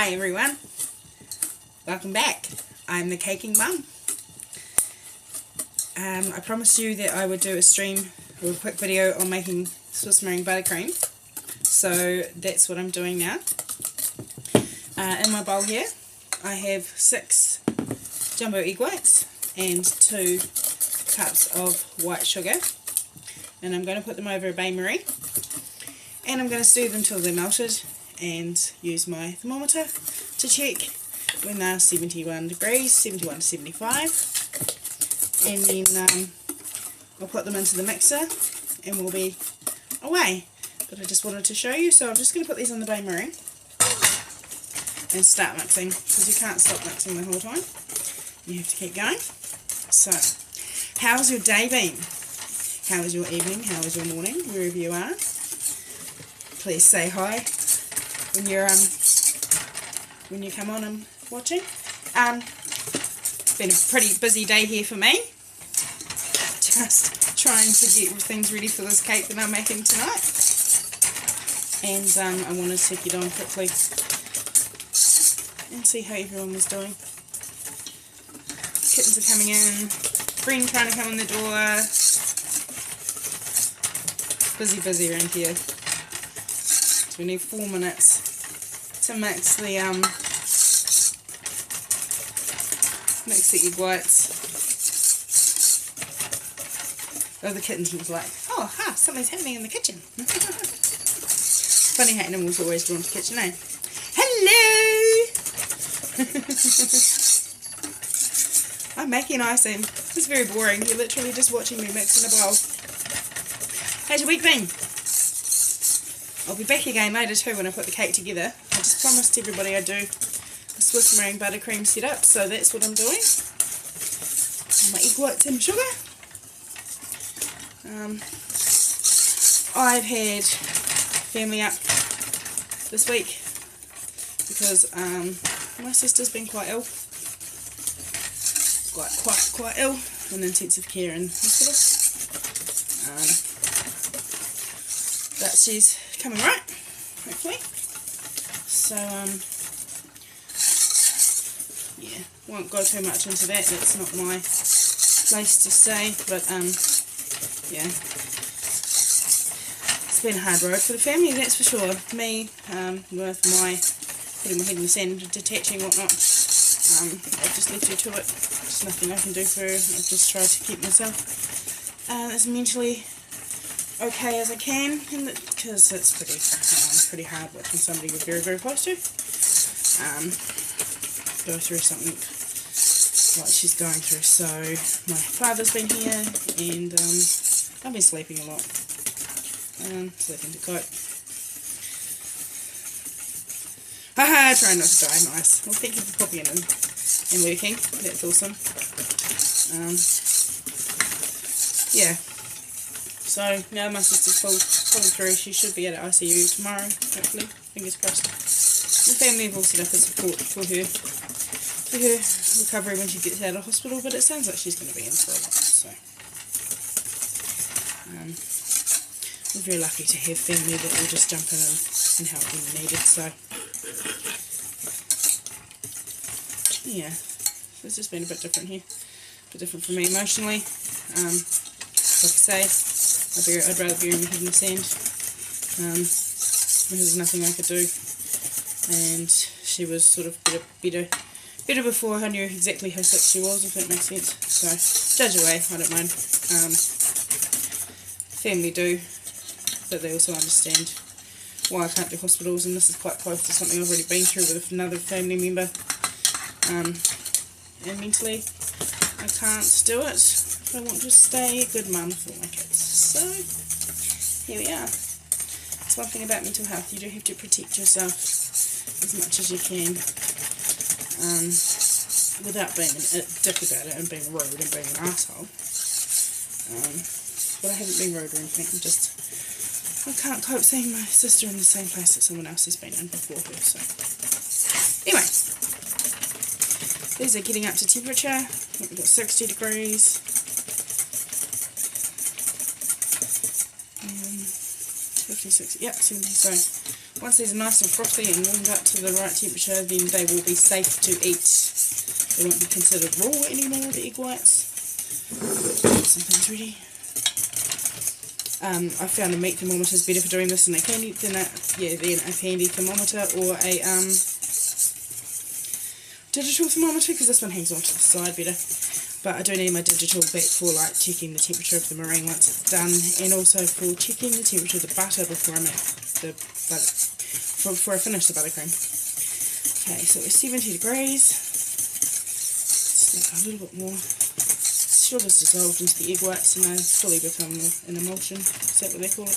Hi everyone, welcome back. I'm the Caking Mum. I promised you that I would do a stream or a quick video on making Swiss meringue buttercream, so that's what I'm doing now. In my bowl here I have 6 jumbo egg whites and 2 cups of white sugar, and I'm going to put them over a bain-marie and I'm going to stir them till they're melted and use my thermometer to check when they're 71 degrees, 71 to 75, and then I'll put them into the mixer and we'll be away. But I just wanted to show you, so I'm just going to put these on the bain-marie and start mixing, because you can't stop mixing the whole time, you have to keep going. So, how's your day been? How was your evening? How was your morning? Wherever you are, please say hi when you come on and watching. It's been a pretty busy day here for me, just trying to get things ready for this cake that I'm making tonight, and I wanted to get on quickly and see how everyone was doing. Kittens are coming in, friend trying to come in the door. Busy around here. So we need 4 minutes to mix the egg whites. Oh, the kittens was like, oh, something's happening in the kitchen. Funny how animals are always drawn to the kitchen, eh? Hello! I'm making icing. It's very boring. You're literally just watching me mix in a bowl. How's your week been? I'll be back again later too when I put the cake together. I just promised everybody I'd do a Swiss meringue buttercream setup, so that's what I'm doing. My egg whites and sugar. I've had family up this week because my sister's been quite ill. Quite ill in intensive care in hospital. But she's coming right, hopefully. So yeah, won't go too much into that. That's not my place to say. But yeah, it's been a hard road for the family, that's for sure. Me, with my putting my head in the sand, detaching, whatnot. I've just left her to it. There's nothing I can do for her. I've just tried to keep myself as mentally okay as I can, because it's pretty hard watching somebody you're very close to go through something like she's going through. So my father's been here, and I've been sleeping a lot, sleeping to cope. Haha, trying not to die. Nice. Well, thank you for popping in and working. That's awesome. Yeah. So now my sister's pulling through. She should be at ICU tomorrow, hopefully. Fingers crossed. The family have all set up a support for her recovery when she gets out of hospital, but it sounds like she's going to be in for a while. So we're very lucky to have family that will just jump in and help when needed. So yeah, it's just been a bit different here, a bit different for me emotionally. Like I say, I'd rather bury my head in the sand. There's nothing I could do, and she was sort of better before I knew exactly how sick she was, if that makes sense. So judge away, I don't mind. Family do, but they also understand why I can't do hospitals, and this is quite close to something I've already been through with another family member. And mentally, I can't do it. I want to stay a good mum for my kids. So, here we are. It's one thing about mental health, you do have to protect yourself as much as you can, without being a dick about it and being rude and being an asshole. But I haven't been rude or anything, I can't cope seeing my sister in the same place that someone else has been in before her. So, anyway, these are getting up to temperature. We've got 60 degrees. 56, yep, 70, so Once these are nice and frothy and warmed up to the right temperature, then they will be safe to eat. They won't be considered raw anymore, the egg whites. Get some things ready. I found a meat thermometer is better for doing this than a candy thermometer or a digital thermometer, because this one hangs off to the side better. But I do need my digital back for like checking the temperature of the meringue once it's done, and also for checking the temperature of the butter before I make the butter, before I finish the buttercream. Okay, so we're 70 degrees. Let's do a little bit more. Sugar's dissolved into the egg whites and they fully become an emulsion. Is that what they call it?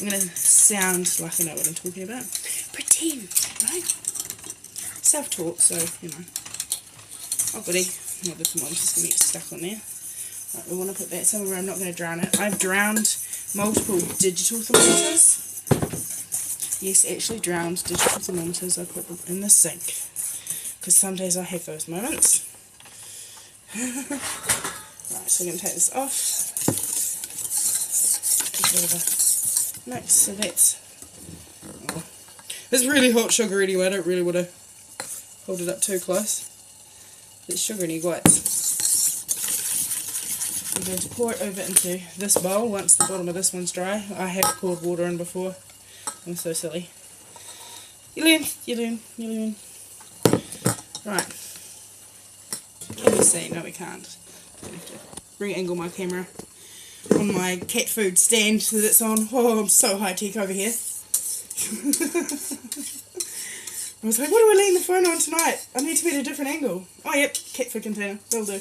I'm going to sound like I know what I'm talking about. Pretend, right? Self-taught, so, you know. Oh goody. Not the thermometer's going to get stuck on there. Right, we want to put that somewhere where I'm not going to drown it. I've drowned multiple digital thermometers. Yes, actually drowned digital thermometers. I put them in the sink. Because some days I have those moments. Right, so I'm going to take this off. Get rid of the mix. So that's... Oh, it's really hot sugar anyway. I don't really want to hold it up too close. It's sugar and egg whites. I'm going to pour it over into this bowl once the bottom of this one's dry. I have poured water in before. I'm so silly. You learn. Right. Can you see? No, we can't. I have to re-angle my camera on my cat food stand that it's on. Oh, I'm so high-tech over here. I was like, what do I lean the phone on tonight? I need to be at a different angle. Oh, yep, cat food container. Will do.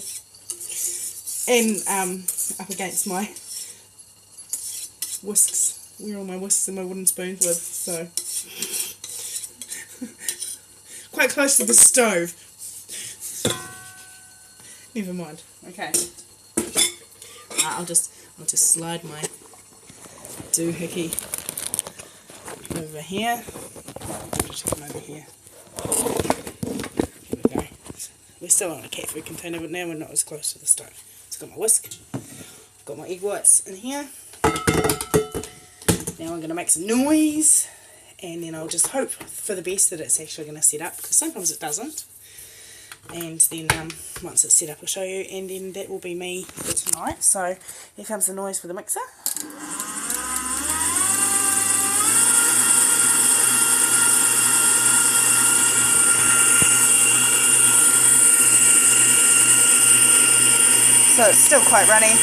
And up against my whisks. Where all my whisks and my wooden spoons live. So, quite close to the stove. Never mind. Okay. I'll just slide my doohickey over here. Just come over here. Here we go. We're still on a cat food container, but now we're not as close to the stove. It's got my whisk. I've got my egg whites in here. Now I'm going to make some noise, and then I'll just hope for the best that it's actually going to set up, because sometimes it doesn't. And then once it's set up I'll show you, and then that will be me for tonight. So here comes the noise for the mixer. So it's still quite runny.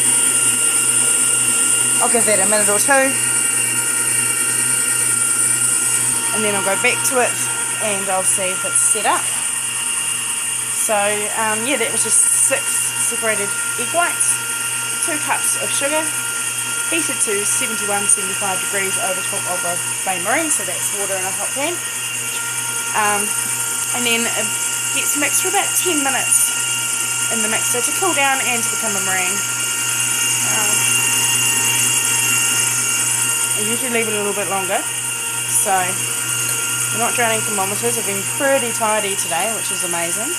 I'll give that a minute or two, and then I'll go back to it and I'll see if it's set up. So, yeah, that was just 6 separated egg whites, 2 cups of sugar, heated to 71-75 degrees over top of a plain meringue, so that's water in a hot pan. And then it gets mixed for about 10 minutes in the mixer to cool down and to become a meringue. I usually leave it a little bit longer, so we're not drowning thermometers. I've been pretty tidy today, which is amazing.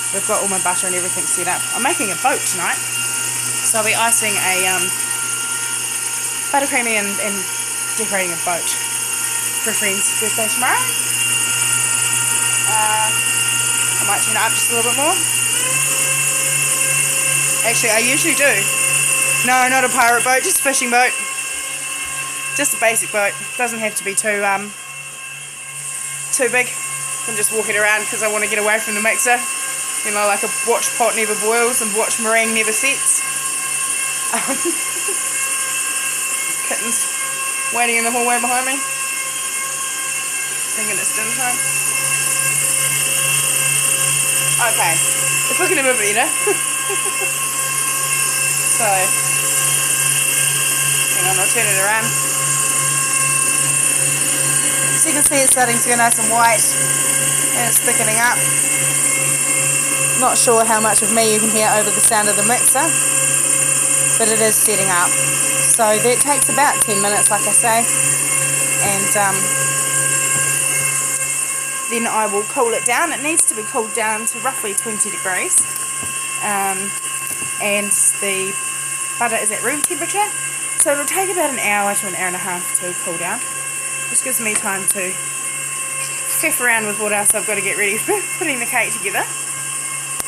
We've got all my butter and everything set up. I'm making a boat tonight, so I'll be icing a buttercreamy and decorating a boat for a friend's birthday tomorrow. I might turn it up just a little bit more. Actually, I usually do. No, not a pirate boat, just a fishing boat. Just a basic boat. Doesn't have to be too big. I'm just walking around because I want to get away from the mixer. You know, like a watch pot never boils and watch meringue never sets. Kittens waiting in the hallway behind me, thinking it's dinner time. Okay, it's looking a bit better. So, hang on, I'll turn it around. So you can see it's starting to go nice and white, and it's thickening up. Not sure how much of me you can hear over the sound of the mixer, but it is setting up. So that takes about 10 minutes, like I say, and then I will cool it down. It needs to be cooled down to roughly 20 degrees, and the butter is at room temperature, so it'll take about an hour to an hour and a half to cool down. Just gives me time to faff around with what else I've got to get ready for putting the cake together.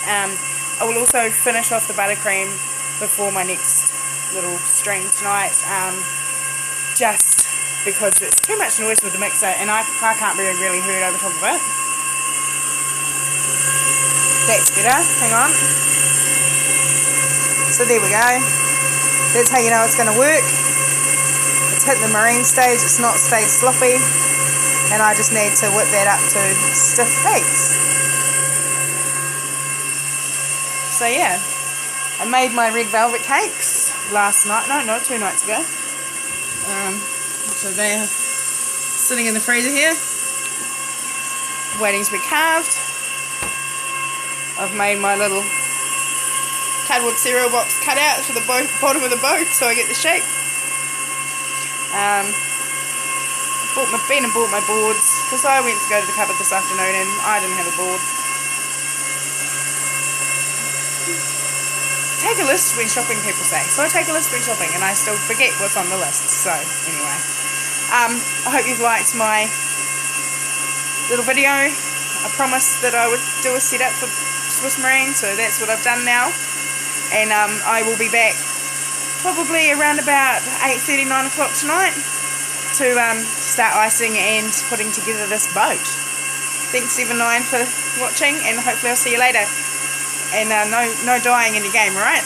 I will also finish off the buttercream before my next little stream tonight, just because it's too much noise with the mixer and I can't really hear it over top of it. That's better, hang on. So there we go. That's how you know it's going to work. It's hit the meringue stage, it's not stayed sloppy, and I just need to whip that up to stiff peaks. So yeah, I made my red velvet cakes last night, no, 2 nights ago. So they're sitting in the freezer here, waiting to be carved. I've made my little cardboard cereal box cutout for the bottom of the boat so I get the shape. Been and bought my boards because I went to go to the cupboard this afternoon and I didn't have a board. Take a list when shopping, people say. So I take a list when shopping and I still forget what's on the list. So anyway, I hope you've liked my little video. I promised that I would do a setup for Swiss meringue, so that's what I've done now. And I will be back probably around about 8:30, 9 o'clock tonight to start icing and putting together this boat. Thanks Evan9 for watching, and hopefully I'll see you later. And no dying in your game, alright?